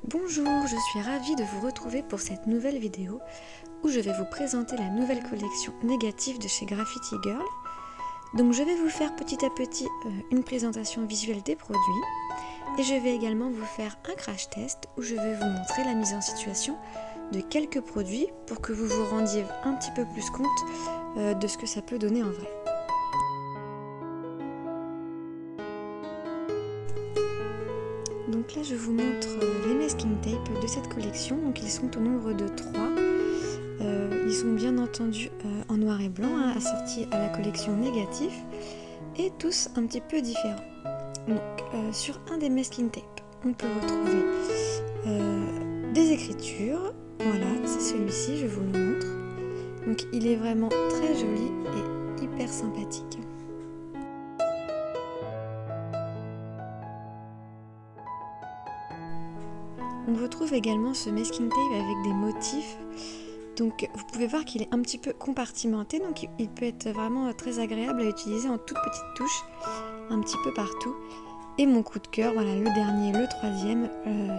Bonjour, je suis ravie de vous retrouver pour cette nouvelle vidéo où je vais vous présenter la nouvelle collection négative de chez Graffiti Girl. Donc je vais vous faire petit à petit une présentation visuelle des produits et je vais également vous faire un crash test où je vais vous montrer la mise en situation de quelques produits pour que vous vous rendiez un petit peu plus compte de ce que ça peut donner en vrai. Donc là je vous montre les masking tape de cette collection, donc ils sont au nombre de 3. Ils sont bien entendu en noir et blanc, assortis à la collection négatif et tous un petit peu différents. Donc sur un des masking tape on peut retrouver des écritures, voilà c'est celui-ci, je vous le montre. Donc il est vraiment très joli et hyper sympathique. On retrouve également ce masking tape avec des motifs, donc vous pouvez voir qu'il est un petit peu compartimenté, donc il peut être vraiment très agréable à utiliser en toutes petites touches, un petit peu partout. Et mon coup de cœur, voilà le dernier, le troisième,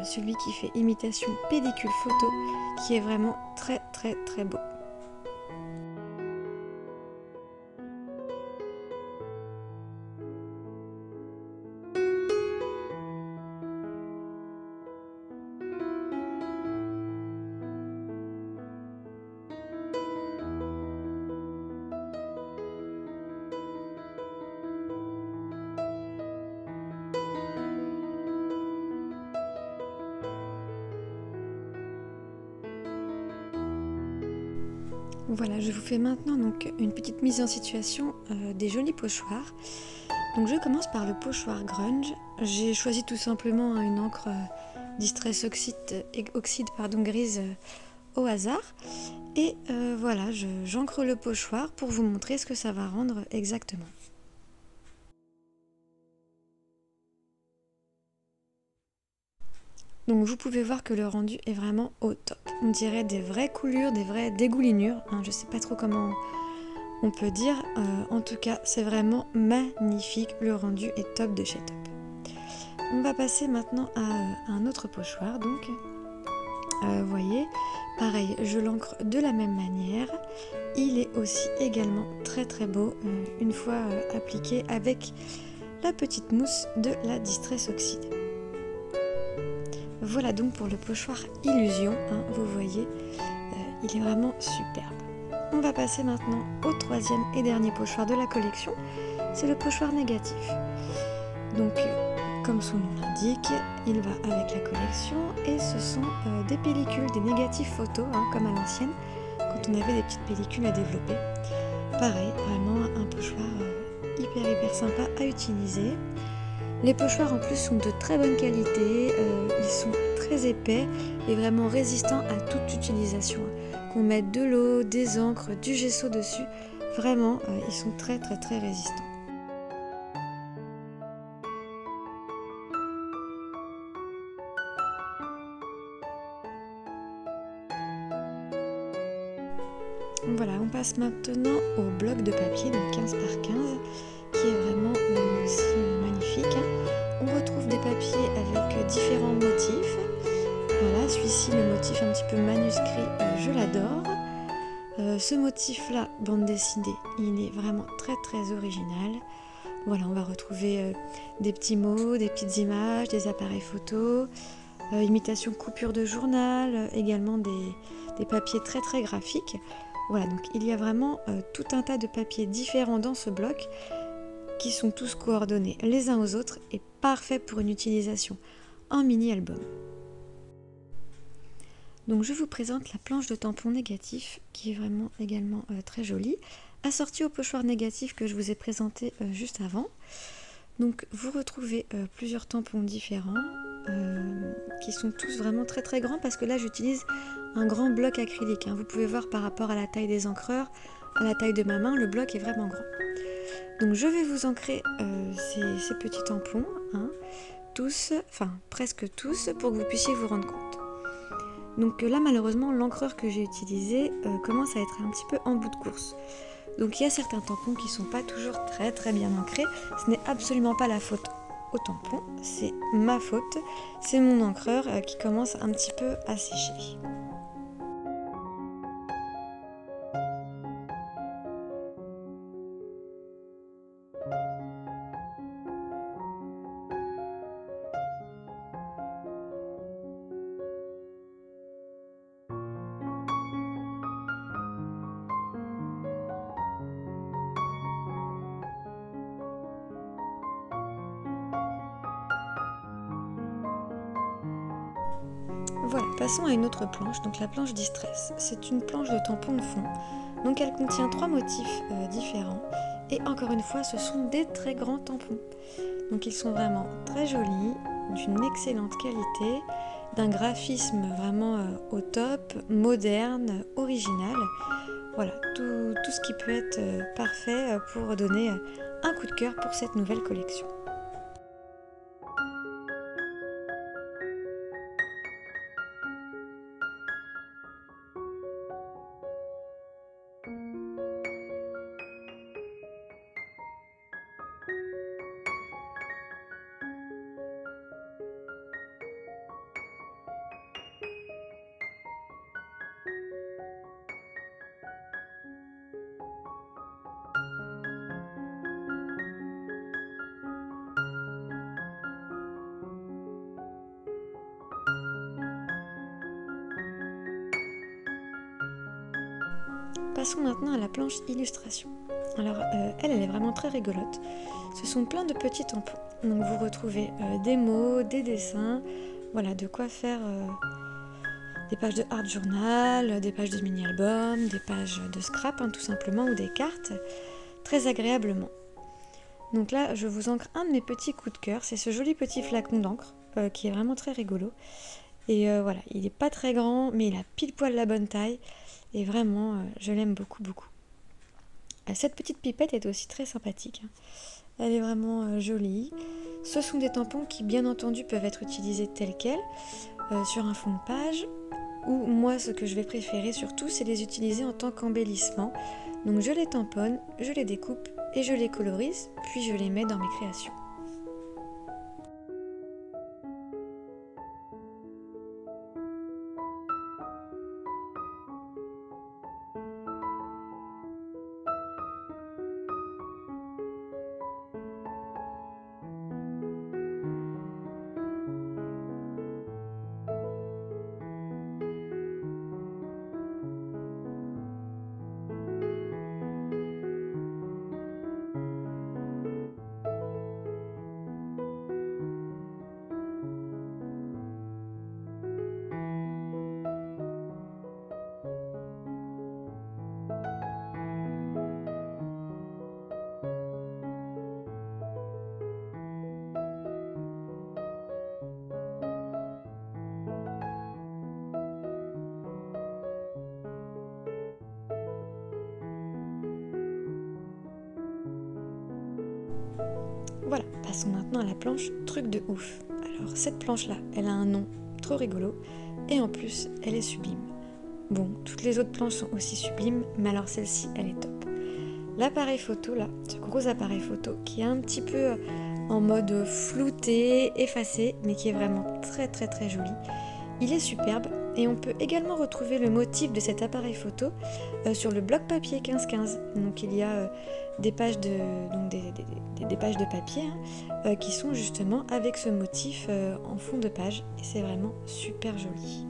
celui qui fait imitation pellicule photo, qui est vraiment très beau. Voilà, je vous fais maintenant donc une petite mise en situation des jolis pochoirs. Donc je commence par le pochoir grunge. J'ai choisi tout simplement une encre Distress Oxide grise au hasard. Et voilà, j'encre le pochoir pour vous montrer ce que ça va rendre exactement. Donc vous pouvez voir que le rendu est vraiment au top. On dirait des vraies coulures, des vraies dégoulinures. Je sais pas trop comment on peut dire. En tout cas, c'est vraiment magnifique. Le rendu est top de chez top. On va passer maintenant à un autre pochoir. Donc, vous voyez, pareil, je l'encre de la même manière. Il est aussi également très beau une fois appliqué avec la petite mousse de la Distress Oxide. Voilà donc pour le pochoir Illusion, vous voyez, il est vraiment superbe. On va passer maintenant au troisième et dernier pochoir de la collection, c'est le pochoir négatif. Donc, comme son nom l'indique, il va avec la collection et ce sont des pellicules, des négatifs photos, comme à l'ancienne, quand on avait des petites pellicules à développer. Pareil, vraiment un pochoir hyper sympa à utiliser. Les pochoirs en plus sont de très bonne qualité, ils sont très épais et vraiment résistants à toute utilisation. Qu'on mette de l'eau, des encres, du gesso dessus, vraiment ils sont très résistants. Voilà, on passe maintenant au bloc de papier, donc 15 par 15, qui est vraiment aussi magnifique. On retrouve des papiers avec différents motifs. Voilà, celui-ci, le motif un petit peu manuscrit, je l'adore. Ce motif-là, bande dessinée, il est vraiment très original. Voilà, on va retrouver des petits mots, des petites images, des appareils photos, imitation coupure de journal, également des papiers très graphiques. Voilà, donc il y a vraiment tout un tas de papiers différents dans ce bloc qui sont tous coordonnés les uns aux autres et parfaits pour une utilisation en mini-album. Donc je vous présente la planche de tampons négatif qui est vraiment également très jolie, assortie au pochoir négatif que je vous ai présenté juste avant. Donc vous retrouvez plusieurs tampons différents qui sont tous vraiment très grands parce que là j'utilise un grand bloc acrylique. Vous pouvez voir par rapport à la taille des encreurs, à la taille de ma main, le bloc est vraiment grand. Donc je vais vous ancrer ces petits tampons, tous, enfin presque tous, pour que vous puissiez vous rendre compte. Donc là malheureusement l'encreur que j'ai utilisé commence à être un petit peu en bout de course. Donc il y a certains tampons qui ne sont pas toujours très bien ancrés, ce n'est absolument pas la faute au tampon, c'est ma faute, c'est mon encreur qui commence un petit peu à sécher. Voilà, passons à une autre planche, donc la planche Distress. C'est une planche de tampon de fond, donc elle contient 3 motifs différents, et encore une fois, ce sont des très grands tampons. Donc ils sont vraiment très jolis, d'une excellente qualité, d'un graphisme vraiment au top, moderne, original. Voilà, tout ce qui peut être parfait pour donner un coup de cœur pour cette nouvelle collection. Passons maintenant à la planche illustration. Alors elle est vraiment très rigolote. Ce sont plein de petits tampons. Donc vous retrouvez des mots, des dessins, voilà de quoi faire des pages de art journal, des pages de mini-album, des pages de scrap tout simplement ou des cartes, très agréablement. Donc là je vous encre un de mes petits coups de cœur, c'est ce joli petit flacon d'encre qui est vraiment très rigolo. Et voilà, il n'est pas très grand mais il a pile poil la bonne taille et vraiment je l'aime beaucoup beaucoup. Cette petite pipette est aussi très sympathique. Elle est vraiment jolie. Ce sont des tampons qui, bien entendu, peuvent être utilisés tels quels, sur un fond de page. Ou moi, ce que je vais préférer surtout, c'est les utiliser en tant qu'embellissement. Donc je les tamponne, je les découpe et je les colorise, puis je les mets dans mes créations. Voilà, passons maintenant à la planche truc de ouf. Alors cette planche-là, elle a un nom trop rigolo et en plus, elle est sublime. Bon, toutes les autres planches sont aussi sublimes, mais alors celle-ci, elle est top. L'appareil photo, là, ce gros appareil photo qui est un petit peu en mode flouté, effacé, mais qui est vraiment très très très joli. Il est superbe et on peut également retrouver le motif de cet appareil photo sur le bloc papier 1515. Donc il y a des pages des pages de papier qui sont justement avec ce motif en fond de page et c'est vraiment super joli.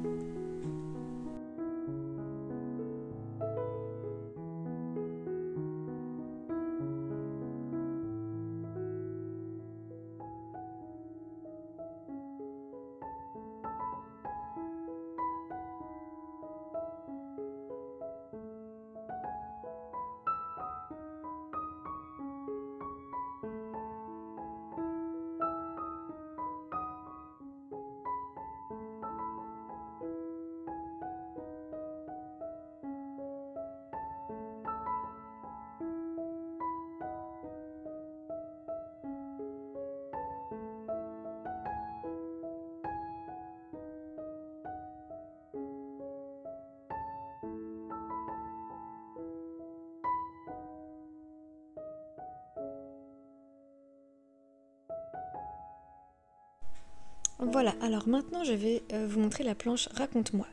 Voilà, alors maintenant je vais vous montrer la planche Raconte-moi.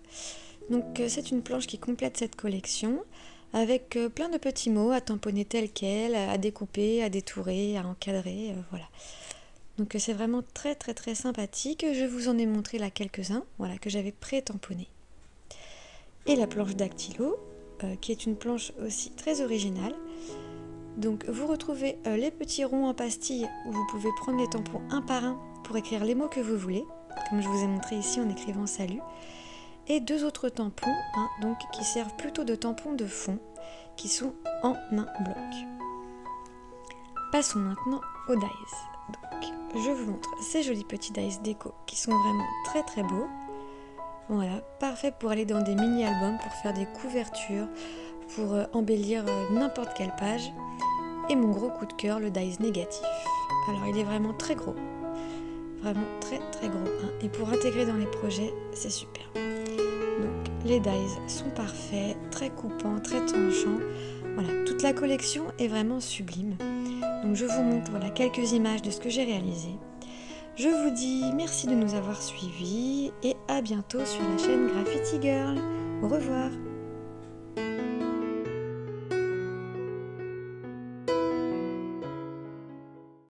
Donc c'est une planche qui complète cette collection avec plein de petits mots à tamponner tels quels, à découper, à détourer, à encadrer, voilà. Donc c'est vraiment très très très sympathique. Je vous en ai montré là quelques-uns, voilà, que j'avais pré-tamponnés. Et la planche Dactylo, qui est une planche aussi très originale. Donc vous retrouvez les petits ronds en pastille où vous pouvez prendre les tampons un par un pour écrire les mots que vous voulez, comme je vous ai montré ici en écrivant salut. Et deux autres tampons, donc, qui servent plutôt de tampons de fond, qui sont en un bloc. Passons maintenant aux dies. Donc, je vous montre ces jolis petits dies déco qui sont vraiment très très beaux. Voilà, parfait pour aller dans des mini-albums, pour faire des couvertures, pour embellir n'importe quelle page. Et mon gros coup de cœur, le dies négatif. Alors il est vraiment très gros, vraiment très très gros. Et pour intégrer dans les projets, c'est super. Donc les dies sont parfaits, très coupants, très tranchants. Voilà, toute la collection est vraiment sublime. Donc je vous montre quelques images de ce que j'ai réalisé. Je vous dis merci de nous avoir suivis et à bientôt sur la chaîne Graffiti Girl. Au revoir.